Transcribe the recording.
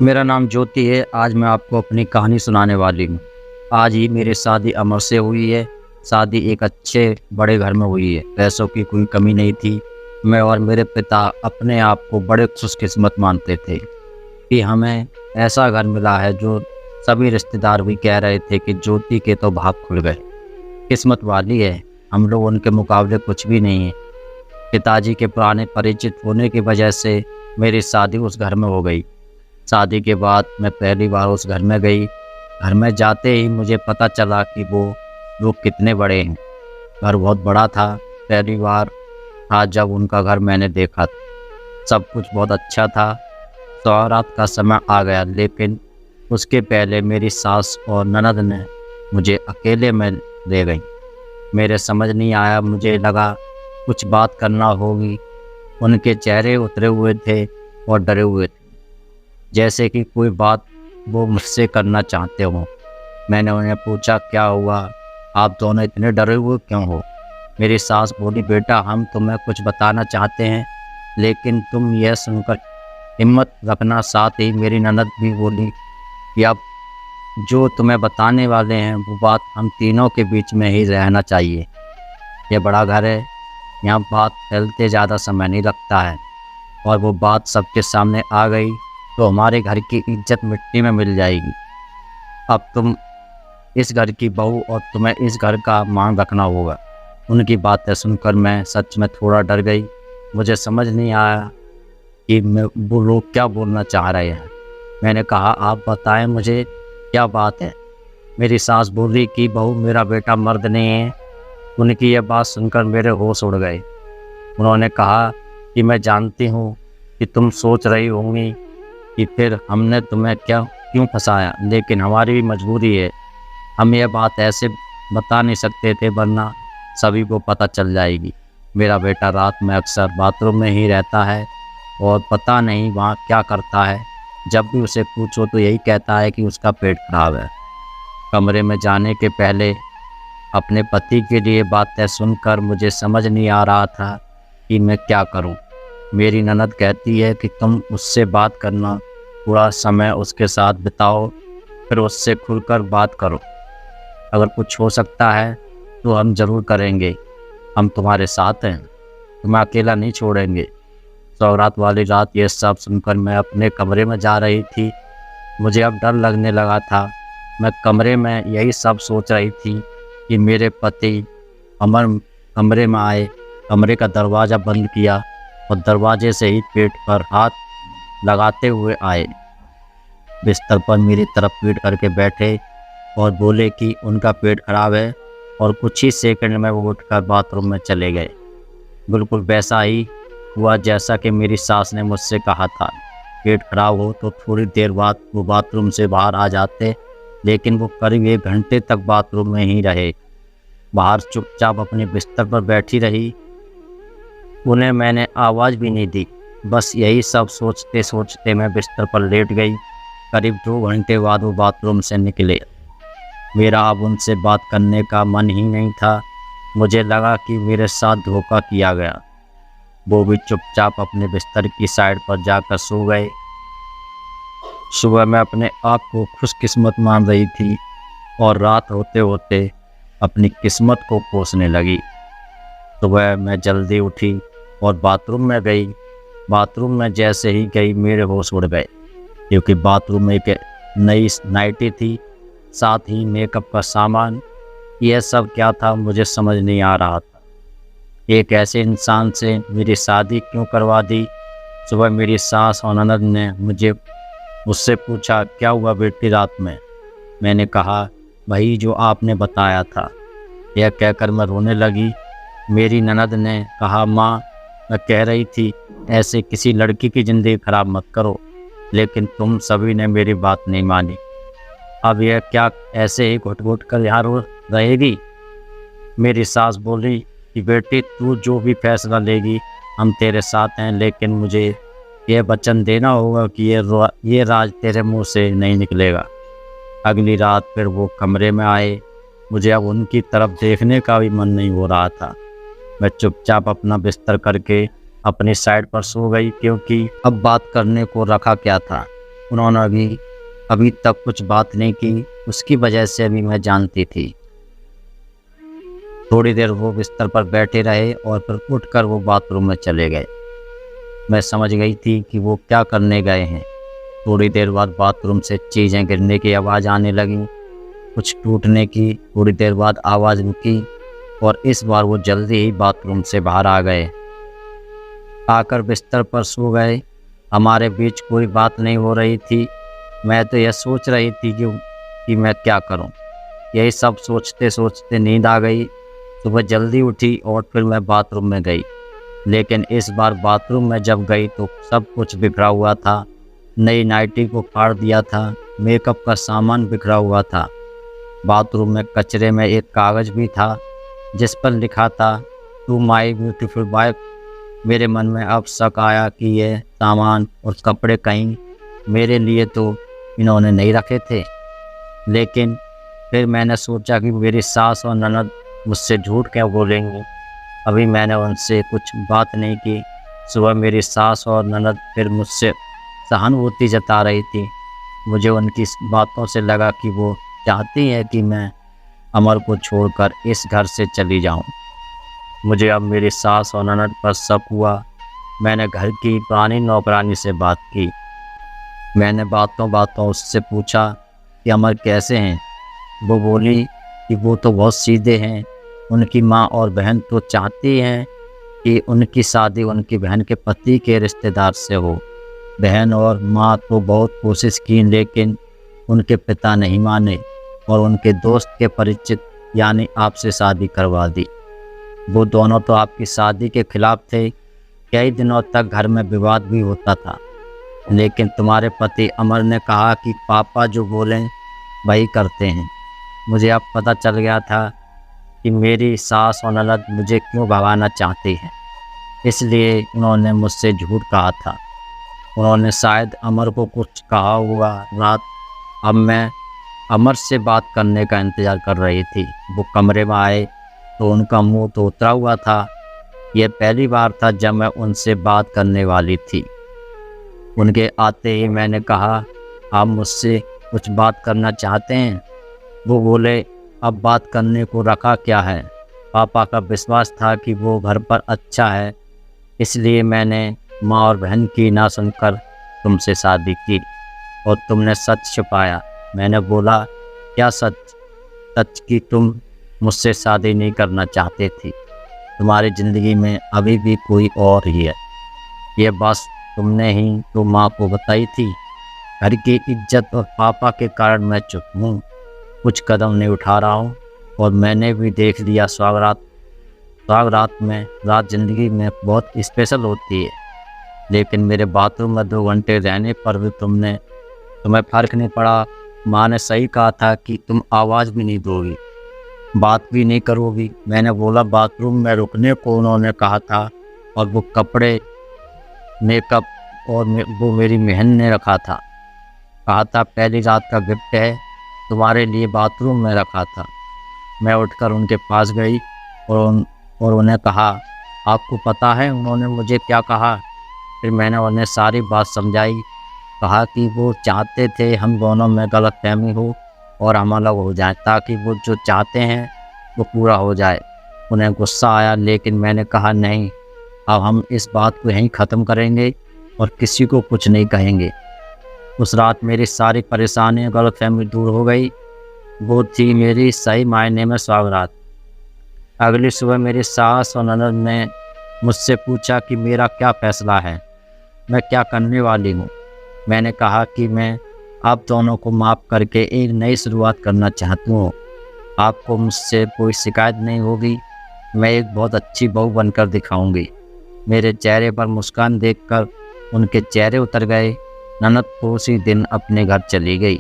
मेरा नाम ज्योति है। आज मैं आपको अपनी कहानी सुनाने वाली हूँ। आज ही मेरी शादी अमर से हुई है। शादी एक अच्छे बड़े घर में हुई है। पैसों की कोई कमी नहीं थी। मैं और मेरे पिता अपने आप को बड़े खुशकिस्मत मानते थे कि हमें ऐसा घर मिला है जो सभी रिश्तेदार भी कह रहे थे कि ज्योति के तो भाग खुल गए। किस्मत वाली है, हम लोग उनके मुकाबले कुछ भी नहीं है। पिताजी के पुराने परिचित होने की वजह से मेरी शादी उस घर में हो गई। शादी के बाद मैं पहली बार उस घर में गई। घर में जाते ही मुझे पता चला कि वो लोग कितने बड़े हैं। घर बहुत बड़ा था। पहली बार था जब उनका घर मैंने देखा था। सब कुछ बहुत अच्छा था। सौरात का समय आ गया, लेकिन उसके पहले मेरी सास और ननद ने मुझे अकेले में ले गई। मेरे समझ नहीं आया, मुझे लगा कुछ बात करना होगी। उनके चेहरे उतरे हुए थे और डरे हुए थे, जैसे कि कोई बात वो मुझसे करना चाहते हो। मैंने उन्हें पूछा, क्या हुआ, आप दोनों इतने डरे हुए क्यों हो? मेरी सास बोली, बेटा हम तुम्हें कुछ बताना चाहते हैं, लेकिन तुम यह सुनकर हिम्मत रखना। साथ ही मेरी ननद भी बोली कि अब जो तुम्हें बताने वाले हैं वो बात हम तीनों के बीच में ही रहना चाहिए। यह बड़ा घर है, यहाँ बात फैलते ज़्यादा समय नहीं लगता है, और वो बात सबके सामने आ गई तो हमारे घर की इज्जत मिट्टी में मिल जाएगी। अब तुम इस घर की बहू और तुम्हें इस घर का मान रखना होगा। उनकी बातें सुनकर मैं सच में थोड़ा डर गई। मुझे समझ नहीं आया कि वो लोग क्या बोलना चाह रहे हैं। मैंने कहा, आप बताएं मुझे क्या बात है। मेरी सास बोली कि बहू मेरा बेटा मर्द नहीं है। उनकी यह बात सुनकर मेरे होश उड़ गए। उन्होंने कहा कि मैं जानती हूँ कि तुम सोच रही होंगी कि फिर हमने तुम्हें क्यों फंसाया, लेकिन हमारी भी मजबूरी है। हम यह बात ऐसे बता नहीं सकते थे, वरना सभी को पता चल जाएगी। मेरा बेटा रात में अक्सर बाथरूम में ही रहता है और पता नहीं वहाँ क्या करता है। जब भी उसे पूछो तो यही कहता है कि उसका पेट खराब है। कमरे में जाने के पहले अपने पति के लिए बातें सुनकर मुझे समझ नहीं आ रहा था कि मैं क्या करूं। मेरी ननद कहती है कि तुम उससे बात करना, थोड़ा समय उसके साथ बिताओ, फिर उससे खुलकर बात करो। अगर कुछ हो सकता है तो हम ज़रूर करेंगे। हम तुम्हारे साथ हैं, तुम्हें अकेला नहीं छोड़ेंगे। सौरात वाली रात ये सब सुनकर मैं अपने कमरे में जा रही थी। मुझे अब डर लगने लगा था। मैं कमरे में यही सब सोच रही थी कि मेरे पति हमारे कमरे में आए, कमरे का दरवाज़ा बंद किया और दरवाजे से ही पेट पर हाथ लगाते हुए आए। बिस्तर पर मेरी तरफ पीट करके बैठे और बोले कि उनका पेट खराब है, और कुछ ही सेकंड में वो उठकर बाथरूम में चले गए। बिल्कुल वैसा ही हुआ जैसा कि मेरी सास ने मुझसे कहा था। पेट खराब हो तो थोड़ी देर बाद वो बाथरूम से बाहर आ जाते, लेकिन वो करीब 1 घंटे तक बाथरूम में ही रहे। बाहर चुपचाप अपने बिस्तर पर बैठी रही। उन्हें मैंने आवाज़ भी नहीं दी। बस यही सब सोचते सोचते मैं बिस्तर पर लेट गई। करीब 2 घंटे बाद वो बाथरूम से निकले। मेरा अब उनसे बात करने का मन ही नहीं था। मुझे लगा कि मेरे साथ धोखा किया गया। वो भी चुपचाप अपने बिस्तर की साइड पर जाकर सो गए। सुबह मैं अपने आप को खुशकिस्मत मान रही थी और रात होते होते अपनी किस्मत को कोसने लगी। सुबह मैं जल्दी उठी और बाथरूम में गई। बाथरूम में जैसे ही गई मेरे होश उड़ गए, क्योंकि बाथरूम में एक नई नाइटी थी, साथ ही मेकअप का सामान। यह सब क्या था मुझे समझ नहीं आ रहा था। एक ऐसे इंसान से मेरी शादी क्यों करवा दी? सुबह मेरी सास और ननद ने मुझसे पूछा, क्या हुआ बेटी रात में? मैंने कहा, वही जो आपने बताया था। यह कहकर मैं रोने लगी। मेरी ननद ने कहा, माँ मैं कह रही थी ऐसे किसी लड़की की ज़िंदगी खराब मत करो, लेकिन तुम सभी ने मेरी बात नहीं मानी। अब यह क्या ऐसे ही घुट घुट कर यहाँ रो रहेगी? मेरी सास बोली कि बेटी तू जो भी फैसला लेगी हम तेरे साथ हैं, लेकिन मुझे यह वचन देना होगा कि ये राज तेरे मुंह से नहीं निकलेगा। अगली रात फिर वो कमरे में आए। मुझे अब उनकी तरफ देखने का भी मन नहीं हो रहा था। मैं चुपचाप अपना बिस्तर करके अपनी साइड पर सो गई, क्योंकि अब बात करने को रखा क्या था। उन्होंने अभी तक कुछ बात नहीं की, उसकी वजह से अभी मैं जानती थी। थोड़ी देर वो बिस्तर पर बैठे रहे और फिर उठकर वो बाथरूम में चले गए। मैं समझ गई थी कि वो क्या करने गए हैं। थोड़ी देर बाद बाथरूम से चीज़ें गिरने की आवाज़ आने लगी, कुछ टूटने की। थोड़ी देर बाद आवाज़ रुकी और इस बार वो जल्दी ही बाथरूम से बाहर आ गए। आकर बिस्तर पर सो गए। हमारे बीच कोई बात नहीं हो रही थी। मैं तो यह सोच रही थी कि मैं क्या करूं। यही सब सोचते सोचते नींद आ गई। सुबह जल्दी उठी और फिर मैं बाथरूम में गई, लेकिन इस बार बाथरूम में जब गई तो सब कुछ बिखरा हुआ था। नई नाइटी को फाड़ दिया था, मेकअप का सामान बिखरा हुआ था। बाथरूम में कचरे में एक कागज़ भी था जिस पर लिखा था, टू माई ब्यूटीफुल वाइफ। मेरे मन में अब शक आया कि ये सामान और कपड़े कहीं मेरे लिए तो इन्होंने नहीं रखे थे। लेकिन फिर मैंने सोचा कि मेरी सास और ननद मुझसे झूठ क्या बोलेंगे। अभी मैंने उनसे कुछ बात नहीं की। सुबह मेरी सास और ननद फिर मुझसे सहानुभूति जता रही थी। मुझे उनकी बातों से लगा कि वो चाहती है कि मैं अमर को छोड़कर इस घर से चली जाऊं। मुझे अब मेरी सास और ननद पर शक हुआ। मैंने घर की पुरानी नौकरानी से बात की। मैंने बातों बातों उससे पूछा कि अमर कैसे हैं। वो बोली कि वो तो बहुत सीधे हैं। उनकी माँ और बहन तो चाहती हैं कि उनकी शादी उनकी बहन के पति के रिश्तेदार से हो। बहन और माँ तो बहुत कोशिश की, लेकिन उनके पिता नहीं माने और उनके दोस्त के परिचित यानी आपसे शादी करवा दी। वो दोनों तो आपकी शादी के खिलाफ थे। कई दिनों तक घर में विवाद भी होता था, लेकिन तुम्हारे पति अमर ने कहा कि पापा जो बोलें वही करते हैं। मुझे अब पता चल गया था कि मेरी सास और ननद मुझे क्यों भगाना चाहती है। इसलिए उन्होंने मुझसे झूठ कहा था। उन्होंने शायद अमर को कुछ कहा हुआ रात। अब मैं अमर से बात करने का इंतज़ार कर रही थी। वो कमरे में आए तो उनका मुंह तो उतरा हुआ था। यह पहली बार था जब मैं उनसे बात करने वाली थी। उनके आते ही मैंने कहा, आप मुझसे कुछ बात करना चाहते हैं? वो बोले, अब बात करने को रखा क्या है। पापा का विश्वास था कि वो घर पर अच्छा है, इसलिए मैंने माँ और बहन की ना सुनकर तुमसे शादी की और तुमने सच छुपाया। मैंने बोला, क्या सच? सच कि तुम मुझसे शादी नहीं करना चाहते थे। तुम्हारी ज़िंदगी में अभी भी कोई और ही है। ये बात तुमने ही तो माँ को बताई थी। घर की इज्जत और पापा के कारण मैं चुप हूँ, कुछ कदम नहीं उठा रहा हूँ। और मैंने भी देख लिया, सुहागरात में रात ज़िंदगी में बहुत स्पेशल होती है, लेकिन मेरे बाथरूम में 2 घंटे रहने पर भी तुम्हें फ़र्क नहीं पड़ा। माँ ने सही कहा था कि तुम आवाज़ भी नहीं दोगी, बात भी नहीं करोगी। मैंने बोला, बाथरूम में रुकने को उन्होंने कहा था और वो कपड़े, मेकअप और वो मेरी बहन ने रखा था। कहा था पहली रात का गिफ्ट है, तुम्हारे लिए बाथरूम में रखा था। मैं उठकर उनके पास गई और उन्हें कहा, आपको पता है उन्होंने मुझे क्या कहा? फिर मैंने उन्हें सारी बात समझाई। कहा कि वो चाहते थे हम दोनों में गलतफहमी हो और हम अलग हो जाएं, ताकि वो जो चाहते हैं वो पूरा हो जाए। उन्हें गुस्सा आया, लेकिन मैंने कहा, नहीं, अब हम इस बात को यहीं ख़त्म करेंगे और किसी को कुछ नहीं कहेंगे। उस रात मेरी सारी परेशानियाँ, गलतफहमी दूर हो गई। वो थी मेरी सही मायने में सुहागरात। अगली सुबह मेरी सास और ननद ने मुझसे पूछा कि मेरा क्या फ़ैसला है, मैं क्या करने वाली हूँ। मैंने कहा कि मैं आप दोनों को माफ़ करके एक नई शुरुआत करना चाहती हूँ। आपको मुझसे कोई शिकायत नहीं होगी। मैं एक बहुत अच्छी बहू बनकर दिखाऊंगी। मेरे चेहरे पर मुस्कान देखकर उनके चेहरे उतर गए। ननद तो उसी दिन अपने घर चली गई।